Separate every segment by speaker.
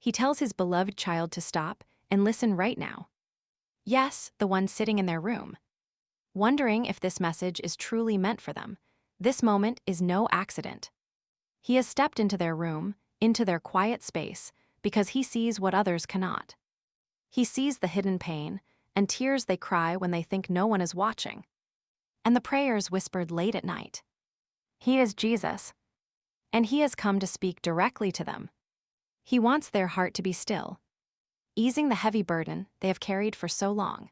Speaker 1: He tells his beloved child to stop and listen right now. Yes, the one sitting in their room. Wondering if this message is truly meant for them, this moment is no accident. He has stepped into their room, into their quiet space, because he sees what others cannot. He sees the hidden pain and tears they cry when they think no one is watching, and the prayers whispered late at night. He is Jesus, and he has come to speak directly to them. He wants their heart to be still, easing the heavy burden they have carried for so long,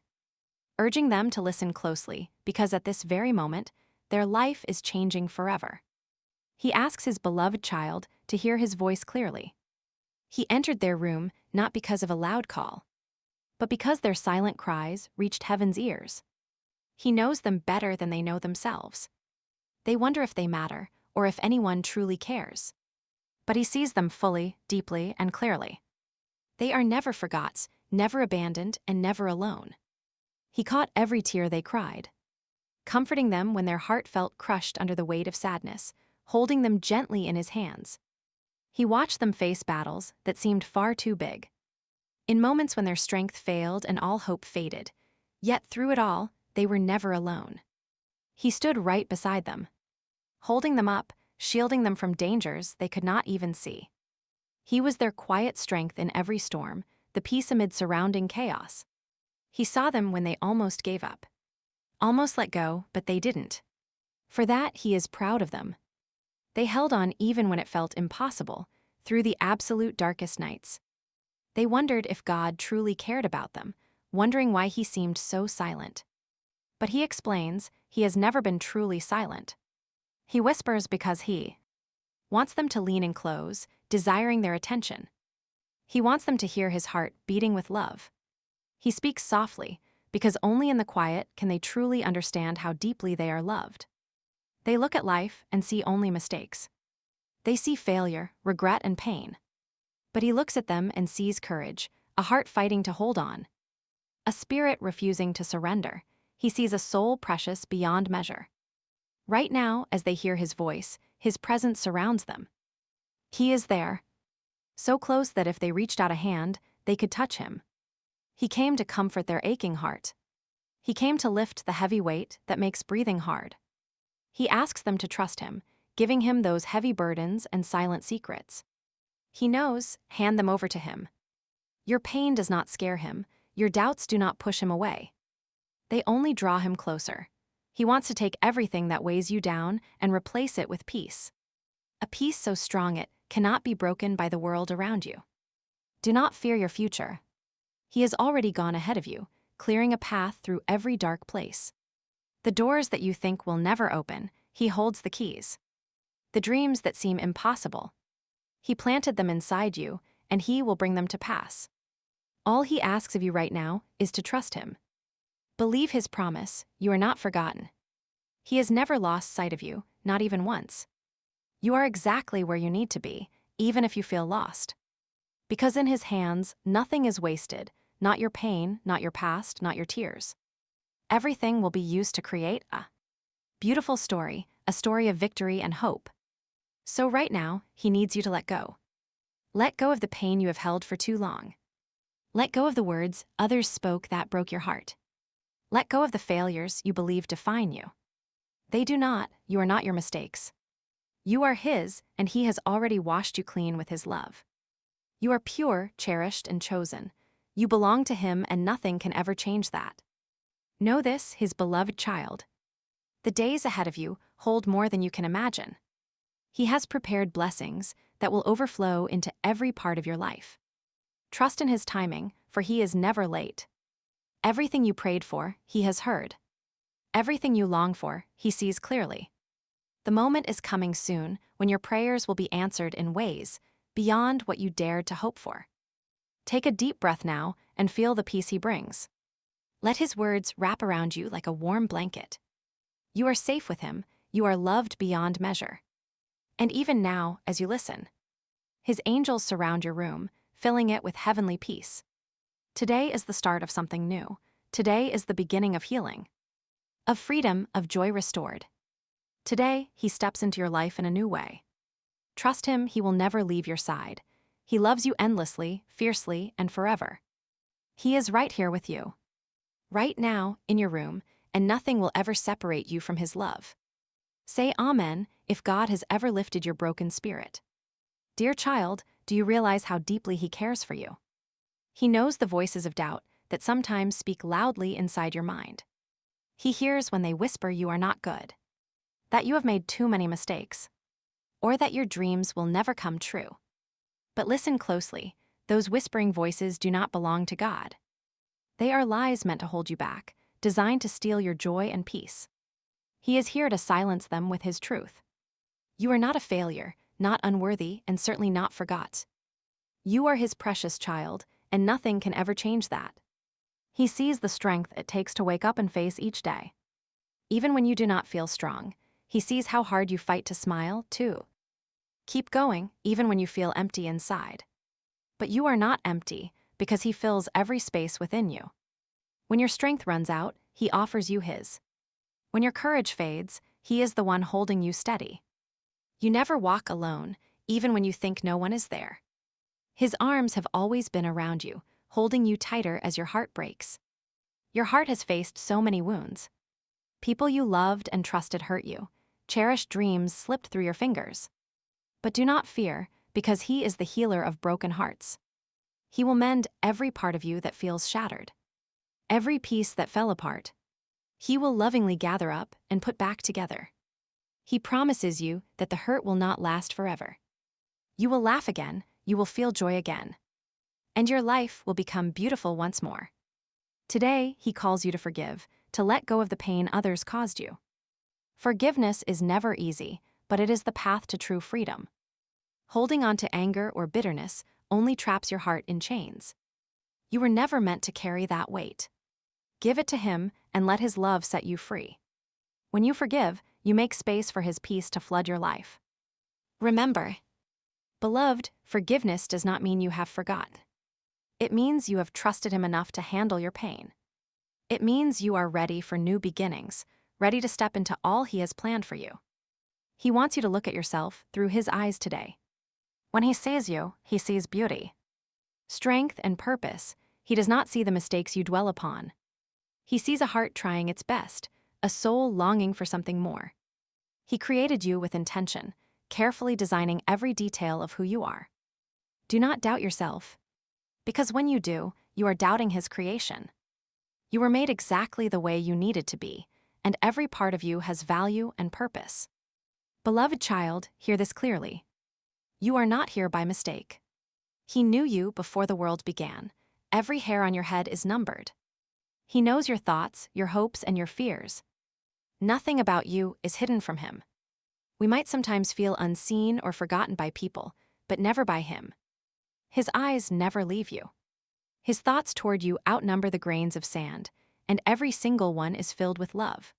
Speaker 1: urging them to listen closely because at this very moment, their life is changing forever. He asks his beloved child to hear his voice clearly. He entered their room not because of a loud call, but because their silent cries reached heaven's ears. He knows them better than they know themselves. They wonder if they matter or if anyone truly cares. But he sees them fully, deeply, and clearly. They are never forgots, never abandoned, and never alone. He caught every tear they cried, comforting them when their heart felt crushed under the weight of sadness, holding them gently in his hands. He watched them face battles that seemed far too big. In moments when their strength failed and all hope faded, yet through it all, they were never alone. He stood right beside them, holding them up, shielding them from dangers they could not even see. He was their quiet strength in every storm, the peace amid surrounding chaos. He saw them when they almost gave up, almost let go, but they didn't. For that, he is proud of them. They held on even when it felt impossible, through the absolute darkest nights. They wondered if God truly cared about them, wondering why he seemed so silent. But he explains he has never been truly silent. He whispers because he wants them to lean in close, desiring their attention. He wants them to hear his heart beating with love. He speaks softly, because only in the quiet can they truly understand how deeply they are loved. They look at life and see only mistakes. They see failure, regret, and pain. But he looks at them and sees courage, a heart fighting to hold on, a spirit refusing to surrender. He sees a soul precious beyond measure. Right now, as they hear his voice, his presence surrounds them. He is there, so close that if they reached out a hand, they could touch him. He came to comfort their aching heart. He came to lift the heavy weight that makes breathing hard. He asks them to trust him, giving him those heavy burdens and silent secrets. He knows, hand them over to him. Your pain does not scare him, your doubts do not push him away. They only draw him closer. He wants to take everything that weighs you down and replace it with peace. A peace so strong it cannot be broken by the world around you. Do not fear your future. He has already gone ahead of you, clearing a path through every dark place. The doors that you think will never open, he holds the keys. The dreams that seem impossible, he planted them inside you, and he will bring them to pass. All he asks of you right now is to trust him. Believe his promise, you are not forgotten. He has never lost sight of you, not even once. You are exactly where you need to be, even if you feel lost. Because in his hands, nothing is wasted, not your pain, not your past, not your tears. Everything will be used to create a beautiful story, a story of victory and hope. So right now, he needs you to let go. Let go of the pain you have held for too long. Let go of the words others spoke that broke your heart. Let go of the failures you believe define you. They do not, you are not your mistakes. You are his, and he has already washed you clean with his love. You are pure, cherished, and chosen. You belong to him, and nothing can ever change that. Know this, his beloved child. The days ahead of you hold more than you can imagine. He has prepared blessings that will overflow into every part of your life. Trust in his timing, for he is never late. Everything you prayed for, he has heard. Everything you long for, he sees clearly. The moment is coming soon when your prayers will be answered in ways beyond what you dared to hope for. Take a deep breath now and feel the peace he brings. Let his words wrap around you like a warm blanket. You are safe with him, you are loved beyond measure. And even now, as you listen, his angels surround your room, filling it with heavenly peace. Today is the start of something new. Today is the beginning of healing, of freedom, of joy restored. Today, he steps into your life in a new way. Trust him, he will never leave your side. He loves you endlessly, fiercely, and forever. He is right here with you. Right now, in your room, and nothing will ever separate you from his love. Say Amen if God has ever lifted your broken spirit. Dear child, do you realize how deeply he cares for you? He knows the voices of doubt that sometimes speak loudly inside your mind. He hears when they whisper you are not good, that you have made too many mistakes, or that your dreams will never come true. But listen closely, those whispering voices do not belong to God. They are lies meant to hold you back, designed to steal your joy and peace. He is here to silence them with his truth. You are not a failure, not unworthy, and certainly not forgot. You are his precious child, and nothing can ever change that. He sees the strength it takes to wake up and face each day. Even when you do not feel strong, he sees how hard you fight to smile, too. Keep going, even when you feel empty inside. But you are not empty, because he fills every space within you. When your strength runs out, he offers you his. When your courage fades, he is the one holding you steady. You never walk alone, even when you think no one is there. His arms have always been around you, holding you tighter as your heart breaks. Your heart has faced so many wounds. People you loved and trusted hurt you. Cherished dreams slipped through your fingers. But do not fear, because he is the healer of broken hearts. He will mend every part of you that feels shattered. Every piece that fell apart. He will lovingly gather up and put back together. He promises you that the hurt will not last forever. You will laugh again, you will feel joy again. And your life will become beautiful once more. Today, he calls you to forgive, to let go of the pain others caused you. Forgiveness is never easy, but it is the path to true freedom. Holding on to anger or bitterness only traps your heart in chains. You were never meant to carry that weight. Give it to him and let his love set you free. When you forgive, you make space for his peace to flood your life. Remember, beloved, forgiveness does not mean you have forgotten. It means you have trusted him enough to handle your pain. It means you are ready for new beginnings, ready to step into all he has planned for you. He wants you to look at yourself through his eyes today. When he sees you, he sees beauty, strength, and purpose. He does not see the mistakes you dwell upon. He sees a heart trying its best, a soul longing for something more. He created you with intention, carefully designing every detail of who you are. Do not doubt yourself, because when you do, you are doubting his creation. You were made exactly the way you needed to be, and every part of you has value and purpose. Beloved child, hear this clearly. You are not here by mistake. He knew you before the world began. Every hair on your head is numbered. He knows your thoughts, your hopes, and your fears. Nothing about you is hidden from him. We might sometimes feel unseen or forgotten by people, but never by him. His eyes never leave you. His thoughts toward you outnumber the grains of sand, and every single one is filled with love.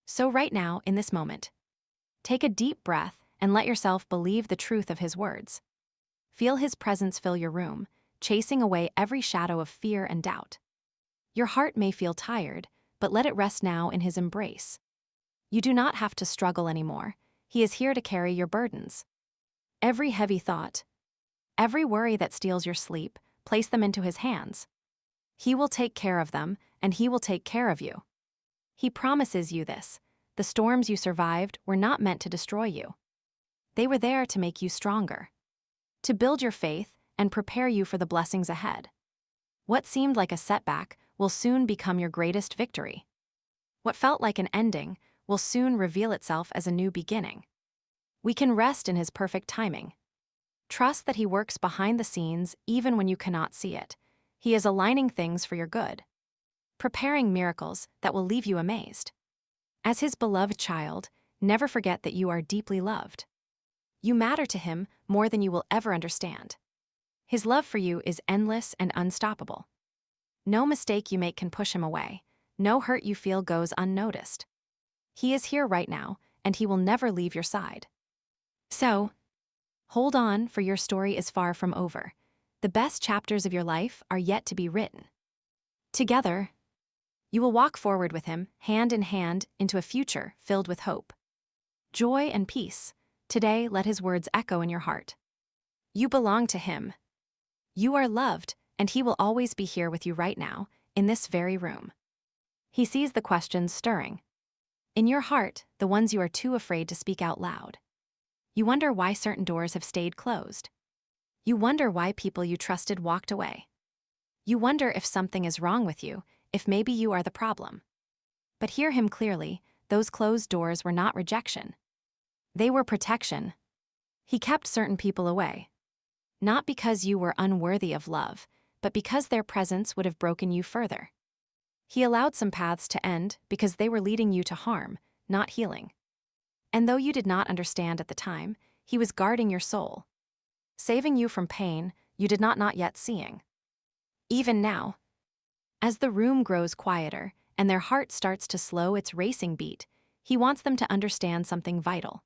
Speaker 1: So right now, in this moment, take a deep breath and let yourself believe the truth of his words. Feel his presence fill your room, chasing away every shadow of fear and doubt. Your heart may feel tired, but let it rest now in his embrace. You do not have to struggle anymore. He is here to carry your burdens. Every heavy thought, every worry that steals your sleep, place them into his hands. He will take care of them, and he will take care of you. He promises you this. The storms you survived were not meant to destroy you. They were there to make you stronger, to build your faith and prepare you for the blessings ahead. What seemed like a setback will soon become your greatest victory. What felt like an ending will soon reveal itself as a new beginning. We can rest in his perfect timing. Trust that he works behind the scenes even when you cannot see it. He is aligning things for your good, preparing miracles that will leave you amazed. As his beloved child, never forget that you are deeply loved. You matter to him more than you will ever understand. His love for you is endless and unstoppable. No mistake you make can push him away. No hurt you feel goes unnoticed. He is here right now, and he will never leave your side. So, hold on, for your story is far from over. The best chapters of your life are yet to be written. Together, you will walk forward with him, hand in hand, into a future filled with hope, joy, and peace. Today, let his words echo in your heart. You belong to him, You are loved, and he will always be here with you right now, in this very room. He sees the questions stirring in your heart, the ones you are too afraid to speak out loud. You wonder why certain doors have stayed closed. You wonder why people you trusted walked away. You wonder if something is wrong with you, if maybe you are the problem. But hear him clearly, those closed doors were not rejection. They were protection. He kept certain people away. Not because you were unworthy of love, but because their presence would have broken you further. He allowed some paths to end because they were leading you to harm, not healing. And though you did not understand at the time, he was guarding your soul, saving you from pain you did not yet seeing. Even now, as the room grows quieter and their heart starts to slow its racing beat, he wants them to understand something vital.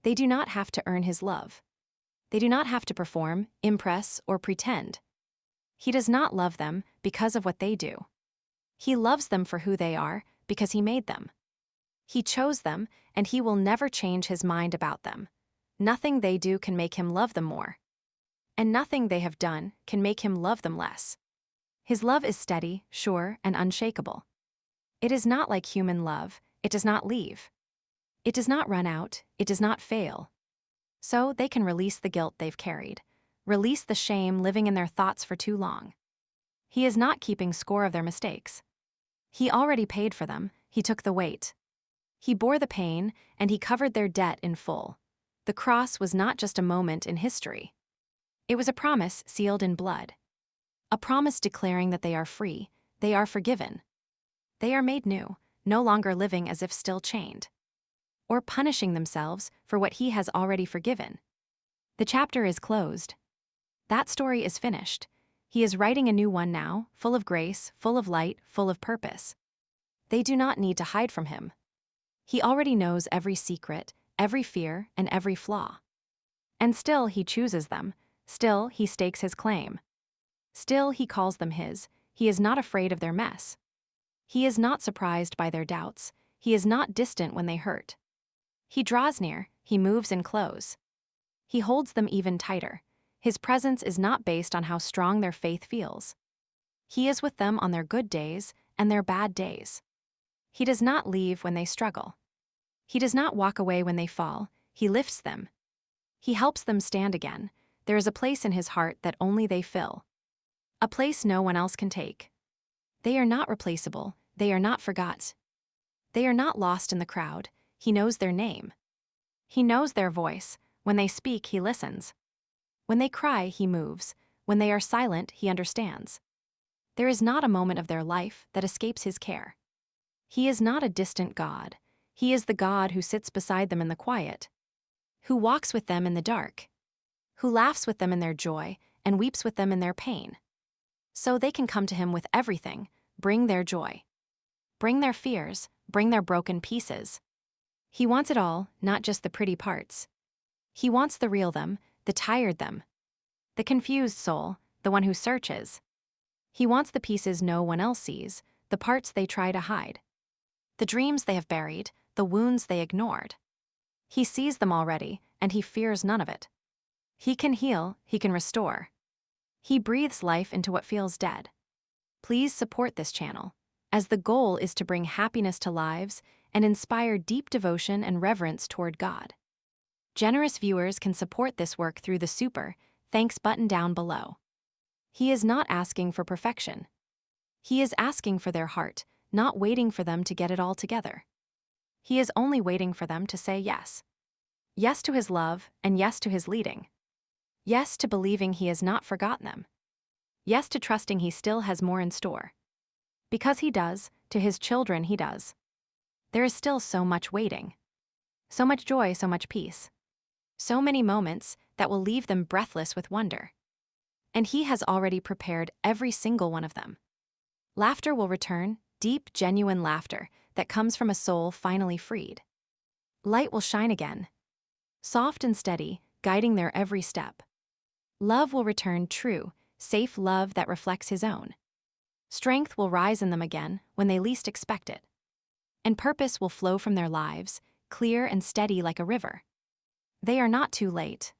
Speaker 1: They do not have to earn his love. They do not have to perform, impress, or pretend. He does not love them because of what they do. He loves them for who they are because he made them. He chose them, and he will never change his mind about them. Nothing they do can make him love them more. And nothing they have done can make him love them less. His love is steady, sure, and unshakable. It is not like human love, it does not leave. It does not run out, it does not fail. So they can release the guilt they've carried, release the shame living in their thoughts for too long. He is not keeping score of their mistakes. He already paid for them, he took the weight. He bore the pain, and he covered their debt in full. The cross was not just a moment in history. It was a promise sealed in blood. A promise declaring that they are free, they are forgiven. They are made new, no longer living as if still chained, or punishing themselves for what he has already forgiven. The chapter is closed. That story is finished. He is writing a new one now, full of grace, full of light, full of purpose. They do not need to hide from him. He already knows every secret, every fear, and every flaw. And still he chooses them, still he stakes his claim. Still he calls them his, he is not afraid of their mess. He is not surprised by their doubts, he is not distant when they hurt. He draws near, he moves in close. He holds them even tighter. His presence is not based on how strong their faith feels. He is with them on their good days and their bad days. He does not leave when they struggle. He does not walk away when they fall, he lifts them. He helps them stand again. There is a place in his heart that only they fill. A place no one else can take. They are not replaceable, they are not forgot. They are not lost in the crowd, he knows their name. He knows their voice, when they speak he listens. When they cry he moves, when they are silent he understands. There is not a moment of their life that escapes his care. He is not a distant God, he is the God who sits beside them in the quiet, who walks with them in the dark, who laughs with them in their joy and weeps with them in their pain. So they can come to him with everything, bring their joy, bring their fears, bring their broken pieces. He wants it all, not just the pretty parts. He wants the real them, the tired them, the confused soul, the one who searches. He wants the pieces no one else sees, the parts they try to hide, the dreams they have buried, the wounds they ignored. He sees them already, and he fears none of it. He can heal, he can restore. He breathes life into what feels dead. Please support this channel, as the goal is to bring happiness to lives and inspire deep devotion and reverence toward God. Generous viewers can support this work through the super thanks button down below. He is not asking for perfection. He is asking for their heart, not waiting for them to get it all together. He is only waiting for them to say yes. Yes to his love, and yes to his leading. Yes to believing he has not forgotten them. Yes to trusting he still has more in store. Because he does, to his children he does. There is still so much waiting. So much joy, so much peace. So many moments that will leave them breathless with wonder. And he has already prepared every single one of them. Laughter will return, deep, genuine laughter that comes from a soul finally freed. Light will shine again, soft and steady, guiding their every step. Love will return, true, safe love that reflects his own. Strength will rise in them again when they least expect it. And purpose will flow from their lives, clear and steady like a river. They are not too late.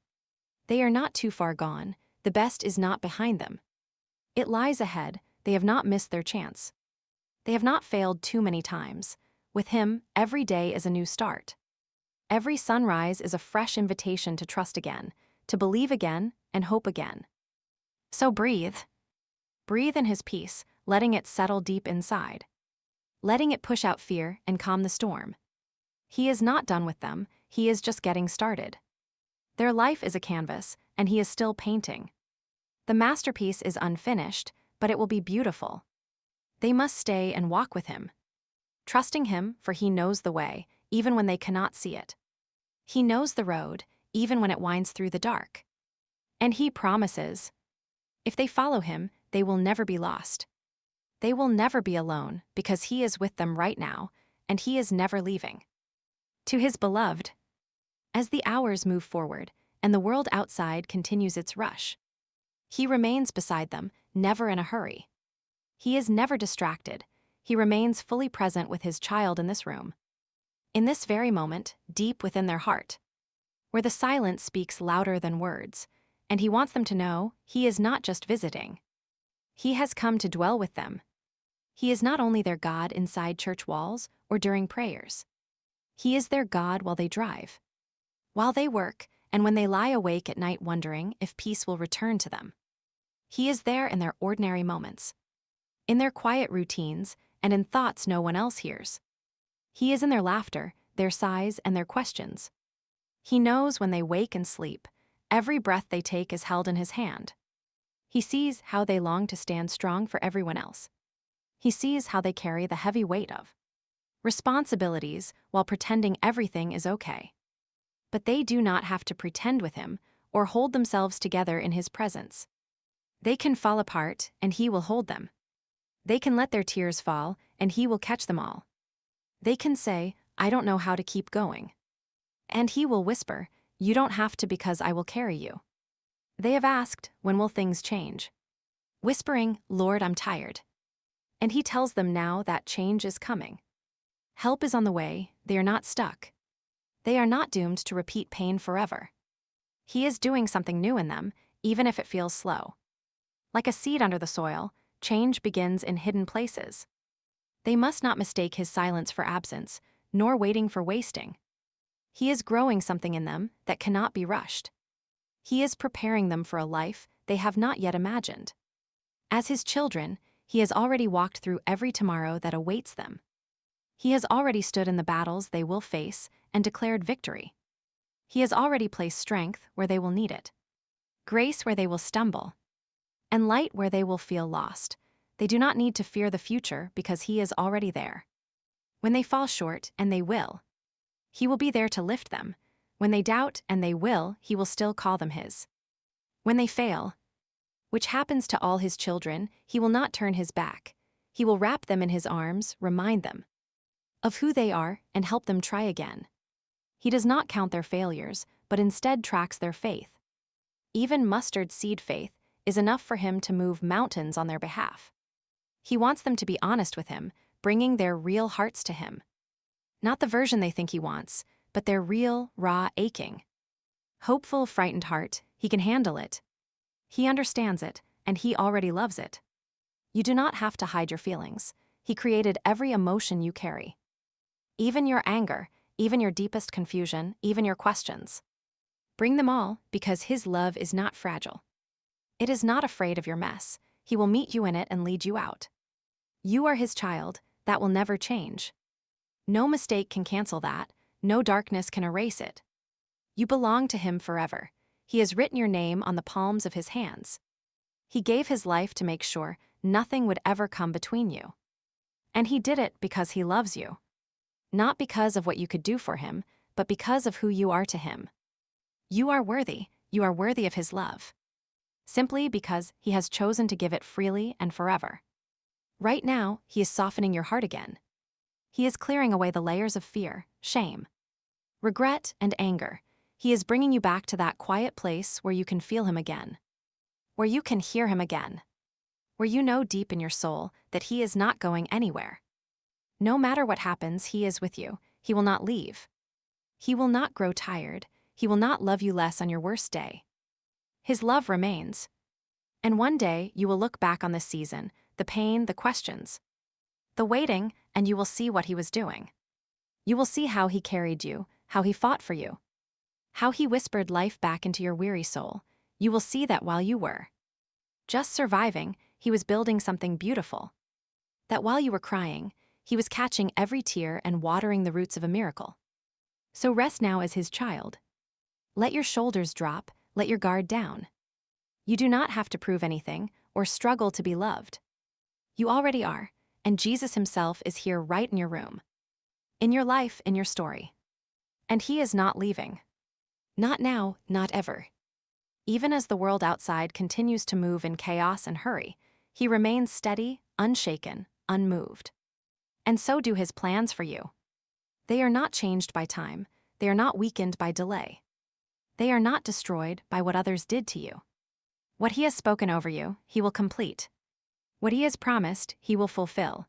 Speaker 1: They are not too far gone, The best is not behind them. It lies ahead. They have not missed their chance. They have not failed too many times. With him, every day is a new start. Every sunrise is a fresh invitation to trust again, to believe again, and hope again. So breathe. Breathe in his peace, letting it settle deep inside. Letting it push out fear and calm the storm. He is not done with them, he is just getting started. Their life is a canvas, and he is still painting. The masterpiece is unfinished, but it will be beautiful. They must stay and walk with him. Trusting him, for he knows the way, even when they cannot see it. He knows the road, even when it winds through the dark. And he promises, if they follow him, they will never be lost. They will never be alone, because he is with them right now, and he is never leaving. To his beloved, as the hours move forward, and the world outside continues its rush, he remains beside them, never in a hurry. He is never distracted. He remains fully present with his child in this room. In this very moment, deep within their heart, where the silence speaks louder than words, and he wants them to know he is not just visiting. He has come to dwell with them. He is not only their God inside church walls or during prayers. He is their God while they drive, while they work, and when they lie awake at night wondering if peace will return to them. He is there in their ordinary moments, in their quiet routines, and in thoughts no one else hears. He is in their laughter, their sighs, and their questions. He knows when they wake and sleep. Every breath they take is held in his hand. He sees how they long to stand strong for everyone else. He sees how they carry the heavy weight of responsibilities while pretending everything is okay. But they do not have to pretend with him or hold themselves together in his presence. They can fall apart, and he will hold them. They can let their tears fall, and he will catch them all. They can say, I don't know how to keep going. And he will whisper, you don't have to because I will carry you. They have asked, when will things change? Whispering, Lord, I'm tired. And he tells them now that change is coming. Help is on the way, they are not stuck. They are not doomed to repeat pain forever. He is doing something new in them, even if it feels slow. Like a seed under the soil, change begins in hidden places. They must not mistake his silence for absence, nor waiting for wasting. He is growing something in them that cannot be rushed. He is preparing them for a life they have not yet imagined. As his children, he has already walked through every tomorrow that awaits them. He has already stood in the battles they will face and declared victory. He has already placed strength where they will need it, grace where they will stumble, and light where they will feel lost. They do not need to fear the future because he is already there. When they fall short, and they will, he will be there to lift them. When they doubt, and they will, he will still call them his. When they fail, which happens to all his children, he will not turn his back. He will wrap them in his arms, remind them of who they are, and help them try again. He does not count their failures, but instead tracks their faith. Even mustard seed faith is enough for him to move mountains on their behalf. He wants them to be honest with him, bringing their real hearts to him. Not the version they think he wants, but their real, raw aching. Hopeful, frightened heart, he can handle it. He understands it, and he already loves it. You do not have to hide your feelings. He created every emotion you carry. Even your anger, even your deepest confusion, even your questions. Bring them all, because his love is not fragile. It is not afraid of your mess. He will meet you in it and lead you out. You are his child, that will never change. No mistake can cancel that, no darkness can erase it. You belong to him forever. He has written your name on the palms of his hands. He gave his life to make sure nothing would ever come between you. And he did it because he loves you. Not because of what you could do for him, but because of who you are to him. You are worthy of his love. Simply because he has chosen to give it freely and forever. Right now, he is softening your heart again. He is clearing away the layers of fear, shame, regret, and anger. He is bringing you back to that quiet place where you can feel him again, where you can hear him again, where you know deep in your soul that he is not going anywhere. No matter what happens, he is with you. He will not leave. He will not grow tired. He will not love you less on your worst day. His love remains, And one day, you will look back on this season, the pain, the questions, the waiting, and you will see what he was doing. You will see how he carried you, how he fought for you, how he whispered life back into your weary soul. You will see that while you were just surviving, he was building something beautiful. That while you were crying, he was catching every tear and watering the roots of a miracle. So rest now as his child. Let your shoulders drop, let your guard down. You do not have to prove anything or struggle to be loved. You already are, and Jesus himself is here right in your room, in your life, in your story. And he is not leaving. Not now, not ever. Even as the world outside continues to move in chaos and hurry, he remains steady, unshaken, unmoved. And so do his plans for you. They are not changed by time. They are not weakened by delay. They are not destroyed by what others did to you. What he has spoken over you, he will complete. What he has promised, he will fulfill.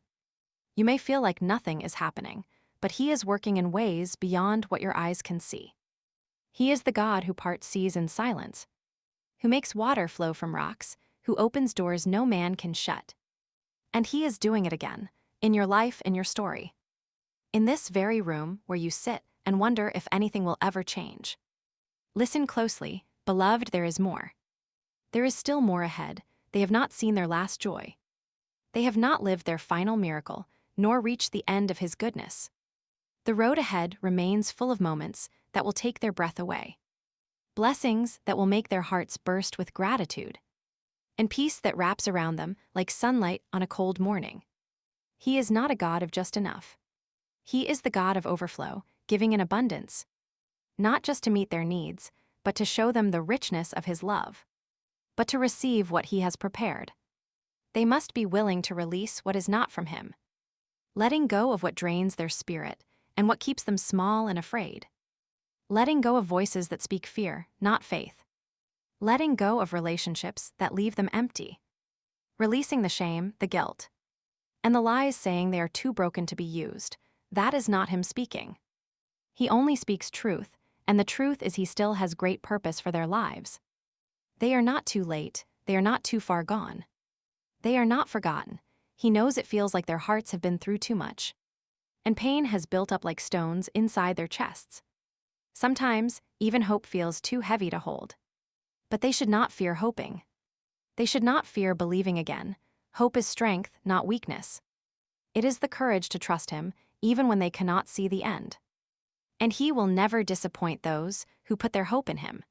Speaker 1: You may feel like nothing is happening, but he is working in ways beyond what your eyes can see. He is the God who parts seas in silence, who makes water flow from rocks, who opens doors no man can shut. And he is doing it again, in your life, in your story. In this very room where you sit and wonder if anything will ever change. Listen closely, beloved, there is more. There is still more ahead. They have not seen their last joy. They have not lived their final miracle, nor reached the end of his goodness. The road ahead remains full of moments that will take their breath away. Blessings that will make their hearts burst with gratitude. And peace that wraps around them like sunlight on a cold morning. He is not a God of just enough. He is the God of overflow, giving in abundance. Not just to meet their needs, but to show them the richness of his love. But to receive what he has prepared. They must be willing to release what is not from him. Letting go of what drains their spirit and what keeps them small and afraid. Letting go of voices that speak fear, not faith. Letting go of relationships that leave them empty. Releasing the shame, the guilt, and the lies saying they are too broken to be used. That is not him speaking. He only speaks truth, and the truth is he still has great purpose for their lives. They are not too late, they are not too far gone. They are not forgotten. He knows it feels like their hearts have been through too much. And pain has built up like stones inside their chests. Sometimes, even hope feels too heavy to hold. But they should not fear hoping. They should not fear believing again. Hope is strength, not weakness. It is the courage to trust him, even when they cannot see the end. And he will never disappoint those who put their hope in him.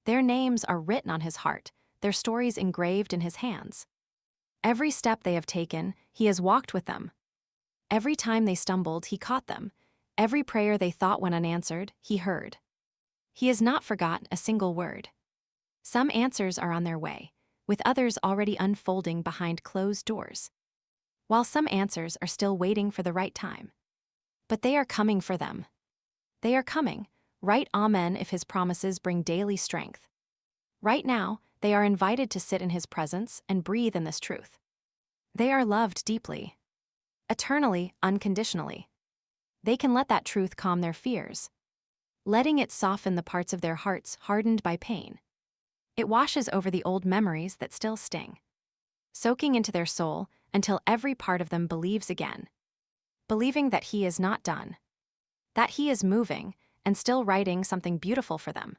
Speaker 1: Their names are written on his heart, their stories engraved in his hands. Every step they have taken, he has walked with them. Every time they stumbled, he caught them. Every prayer they thought went unanswered, he heard. He has not forgotten a single word. Some answers are on their way, with others already unfolding behind closed doors. While some answers are still waiting for the right time. But they are coming for them. They are coming. Write amen if his promises bring daily strength. Right now, they are invited to sit in his presence and breathe in this truth. They are loved deeply. Eternally, unconditionally. They can let that truth calm their fears. Letting it soften the parts of their hearts hardened by pain. It washes over the old memories that still sting. Soaking into their soul until every part of them believes again. Believing that he is not done. That he is moving and still writing something beautiful for them.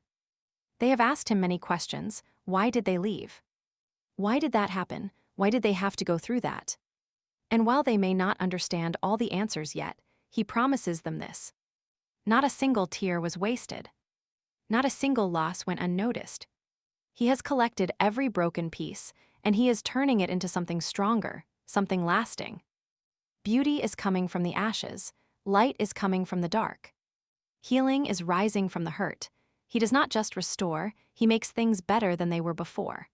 Speaker 1: They have asked him many questions. Why did they leave? Why did that happen? Why did they have to go through that? And while they may not understand all the answers yet, he promises them this. Not a single tear was wasted. Not a single loss went unnoticed. He has collected every broken piece, and he is turning it into something stronger, something lasting. Beauty is coming from the ashes. Light is coming from the dark. Healing is rising from the hurt. He does not just restore, he makes things better than they were before.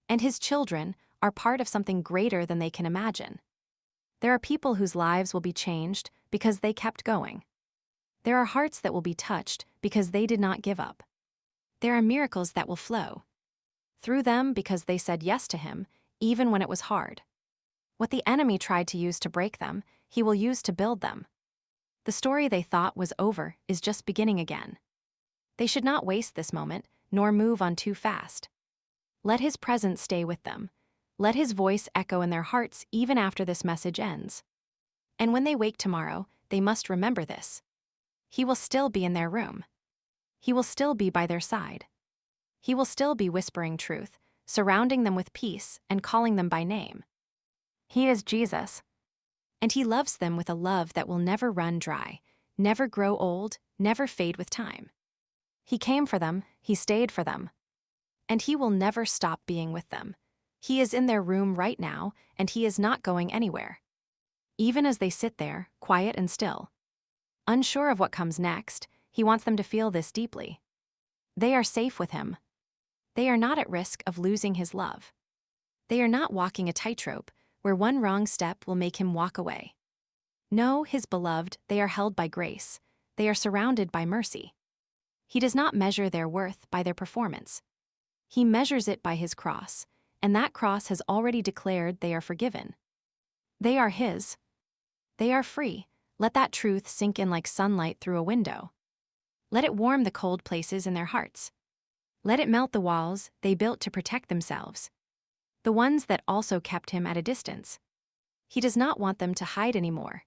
Speaker 1: And his children are part of something greater than they can imagine. There are people whose lives will be changed because they kept going. There are hearts that will be touched because they did not give up. There are miracles that will flow through them because they said yes to him, even when it was hard. What the enemy tried to use to break them, he will use to build them. The story they thought was over is just beginning again. They should not waste this moment, nor move on too fast. Let his presence stay with them. Let his voice echo in their hearts even after this message ends. And when they wake tomorrow, they must remember this. He will still be in their room. He will still be by their side. He will still be whispering truth, surrounding them with peace and calling them by name. He is Jesus. And he loves them with a love that will never run dry, never grow old, never fade with time. He came for them, he stayed for them. And he will never stop being with them. He is in their room right now, and he is not going anywhere. Even as they sit there, quiet and still. Unsure of what comes next, he wants them to feel this deeply. They are safe with him. They are not at risk of losing his love. They are not walking a tightrope where one wrong step will make him walk away. No, his beloved, they are held by grace. They are surrounded by mercy. He does not measure their worth by their performance. He measures it by his cross, and that cross has already declared they are forgiven. They are his. They are free. Let that truth sink in like sunlight through a window. Let it warm the cold places in their hearts. Let it melt the walls they built to protect themselves, the ones that also kept him at a distance. He does not want them to hide anymore.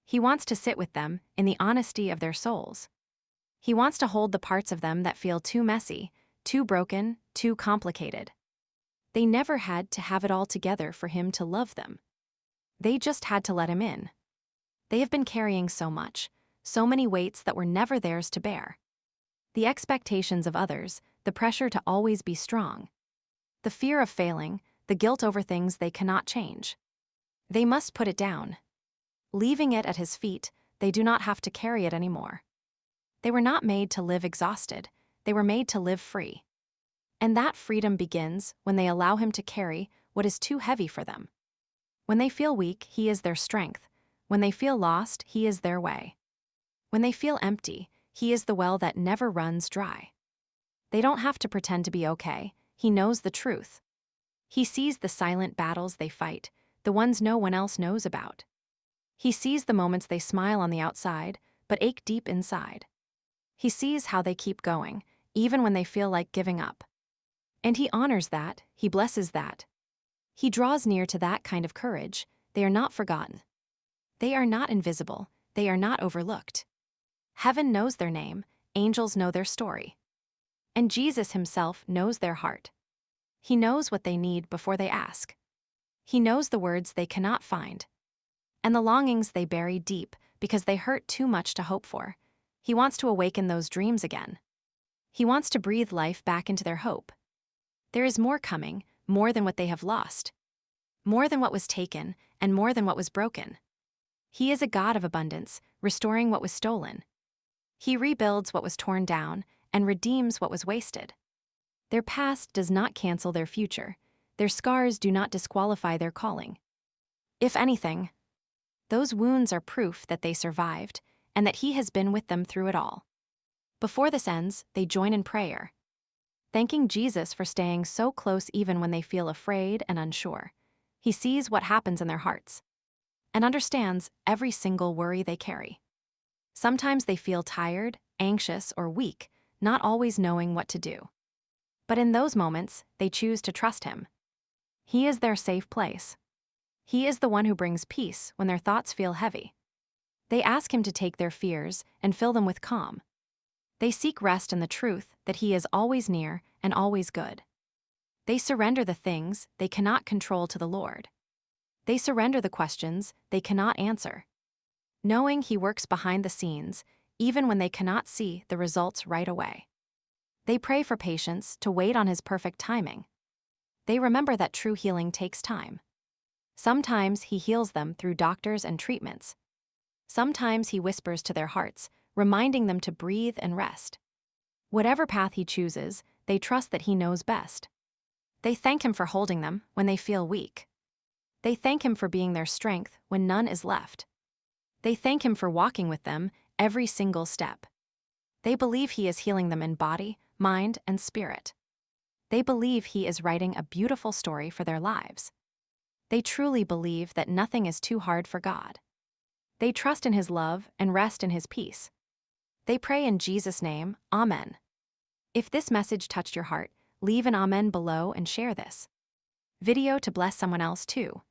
Speaker 1: He wants to sit with them in the honesty of their souls. He wants to hold the parts of them that feel too messy, too broken, too complicated. They never had to have it all together for him to love them. They just had to let him in. They have been carrying so much, so many weights that were never theirs to bear. The expectations of others, the pressure to always be strong. The fear of failing, the guilt over things they cannot change. They must put it down. Leaving it at his feet, they do not have to carry it anymore. They were not made to live exhausted, they were made to live free. And that freedom begins when they allow him to carry what is too heavy for them. When they feel weak, he is their strength. When they feel lost, he is their way. When they feel empty, he is the well that never runs dry. They don't have to pretend to be okay. He knows the truth. He sees the silent battles they fight, the ones no one else knows about. He sees the moments they smile on the outside, but ache deep inside. He sees how they keep going, even when they feel like giving up. And he honors that, he blesses that. He draws near to that kind of courage. They are not forgotten. They are not invisible, they are not overlooked. Heaven knows their name, angels know their story. And Jesus himself knows their heart. He knows what they need before they ask. He knows the words they cannot find. And the longings they bury deep because they hurt too much to hope for. He wants to awaken those dreams again. He wants to breathe life back into their hope. There is more coming, more than what they have lost. More than what was taken, and more than what was broken. He is a God of abundance, restoring what was stolen. He rebuilds what was torn down, and redeems what was wasted. Their past does not cancel their future. Their scars do not disqualify their calling. If anything, those wounds are proof that they survived, and that he has been with them through it all. Before this ends, they join in prayer, thanking Jesus for staying so close even when they feel afraid and unsure. He sees what happens in their hearts, and understands every single worry they carry. Sometimes they feel tired, anxious, or weak, not always knowing what to do. But in those moments, they choose to trust him. He is their safe place. He is the one who brings peace when their thoughts feel heavy. They ask him to take their fears and fill them with calm. They seek rest in the truth that he is always near and always good. They surrender the things they cannot control to the Lord. They surrender the questions they cannot answer, knowing he works behind the scenes, even when they cannot see the results right away. They pray for patience to wait on his perfect timing. They remember that true healing takes time. Sometimes he heals them through doctors and treatments. Sometimes he whispers to their hearts, reminding them to breathe and rest. Whatever path he chooses, they trust that he knows best. They thank him for holding them when they feel weak. They thank him for being their strength when none is left. They thank him for walking with them every single step. They believe he is healing them in body, mind, and spirit. They believe he is writing a beautiful story for their lives. They truly believe that nothing is too hard for God. They trust in his love and rest in his peace. They pray in Jesus' name, Amen. If this message touched your heart, Leave an amen below and share this video to bless someone else too.